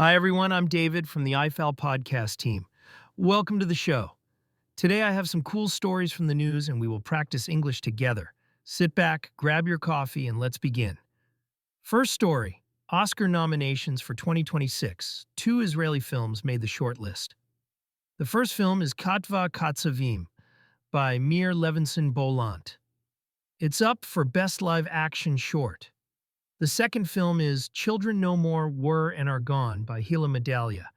Hi, everyone. I'm David from the I-Fal podcast team. Welcome to the show. Today, I have some cool stories from the news, and we will practice English together. Sit back, grab your coffee, and let's begin. First story, Oscar nominations for 2026. Two Israeli films made the shortlist. The first film is Katva Katsavim by Mir Levinson Bolant. It's up for Best Live Action Short. The second film is Children No More Were and Are Gone by Hila Medalia,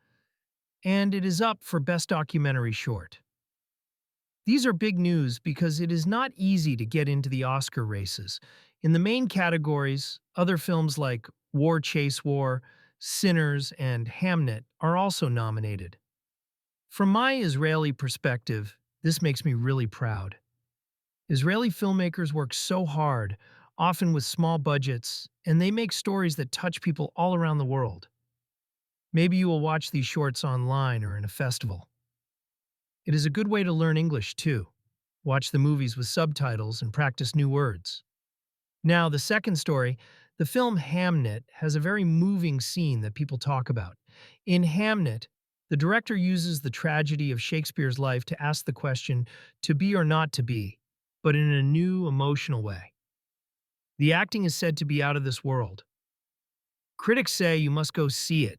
and it is up for Best Documentary Short. These are big news because it is not easy to get into the Oscar races. In the main categories, other films like War Chase War, Sinners, and Hamnet are also nominated. From my Israeli perspective, this makes me really proud. Israeli filmmakers work so hard, often with small budgets, and they make stories that touch people all around the world. Maybe you will watch these shorts online or in a festival. It is a good way to learn English, too. Watch the movies with subtitles and practice new words. Now, the second story, the film Hamnet has a very moving scene that people talk about. In Hamnet, the director uses the tragedy of Shakespeare's life to ask the question, to be or not to be, but in a new, emotional way. The acting is said to be out of this world. Critics say you must go see it.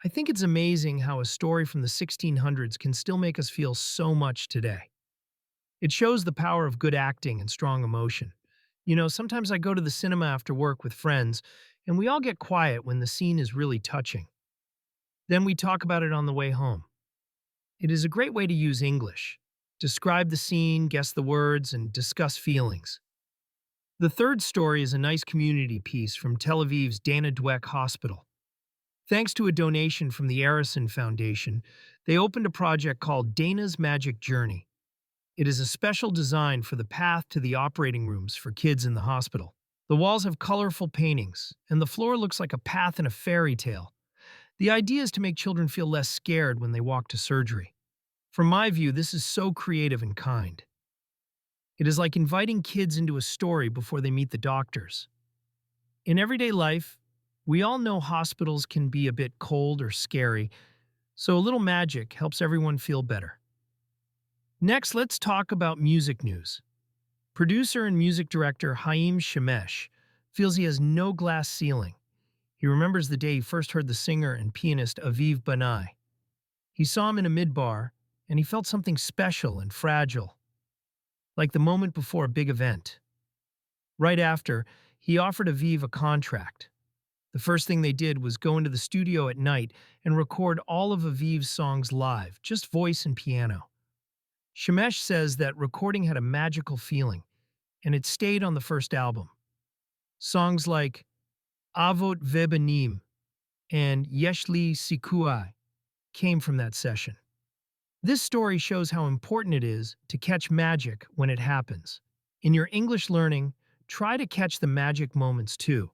I think it's amazing how a story from the 1600s can still make us feel so much today. It shows the power of good acting and strong emotion. Sometimes I go to the cinema after work with friends, and we all get quiet when the scene is really touching. Then we talk about it on the way home. It is a great way to use English. Describe the scene, guess the words, and discuss feelings. The third story is a nice community piece from Tel Aviv's Dana Dweck Hospital. Thanks to a donation from the Arison Foundation, they opened a project called Dana's Magic Journey. It is a special design for the path to the operating rooms for kids in the hospital. The walls have colorful paintings, and the floor looks like a path in a fairy tale. The idea is to make children feel less scared when they walk to surgery. From my view, this is so creative and kind. It is like inviting kids into a story before they meet the doctors. In everyday life, we all know hospitals can be a bit cold or scary, so a little magic helps everyone feel better. Next, let's talk about music news. Producer and music director Haim Shemesh feels he has no glass ceiling. He remembers the day he first heard the singer and pianist Aviv Banai. He saw him in a midbar, and he felt something special and fragile, like the moment before a big event. Right after, he offered Aviv a contract. The first thing they did was go into the studio at night and record all of Aviv's songs live, just voice and piano. Shemesh says that recording had a magical feeling, and it stayed on the first album. Songs like Avot Vebanim and Yeshli Sikuai came from that session. This story shows how important it is to catch magic when it happens. In your English learning, try to catch the magic moments too.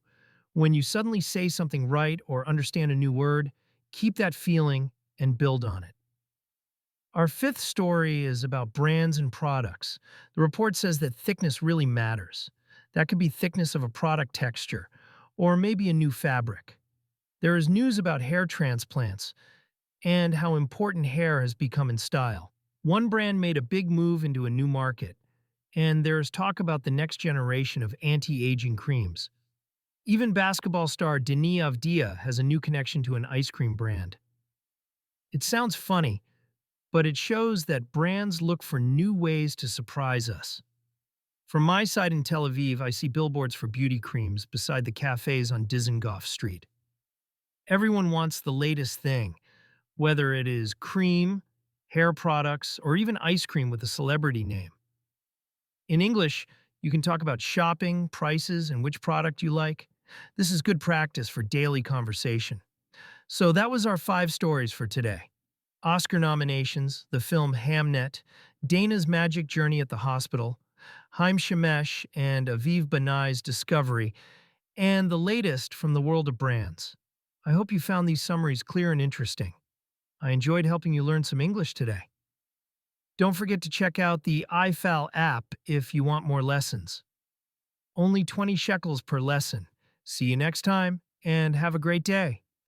When you suddenly say something right or understand a new word, keep that feeling and build on it. Our fifth story is about brands and products. The report says that thickness really matters. That could be thickness of a product texture, or maybe a new fabric. There is news about hair transplants and how important hair has become in style. One brand made a big move into a new market, and there is talk about the next generation of anti-aging creams. Even basketball star Denis Avdia has a new connection to an ice cream brand. It sounds funny, but it shows that brands look for new ways to surprise us. From my side in Tel Aviv, I see billboards for beauty creams beside the cafes on Dizengoff Street. Everyone wants the latest thing, whether it is cream, hair products, or even ice cream with a celebrity name. In English, you can talk about shopping, prices, and which product you like. This is good practice for daily conversation. So that was our 5 stories for today. Oscar nominations, the film Hamnet, Dana's Magic Journey at the Hospital, Haim Shemesh and Aviv Banai's Discovery, and the latest from the world of brands. I hope you found these summaries clear and interesting. I enjoyed helping you learn some English today. Don't forget to check out the I-Fal app if you want more lessons. Only 20 shekels per lesson. See you next time, and have a great day.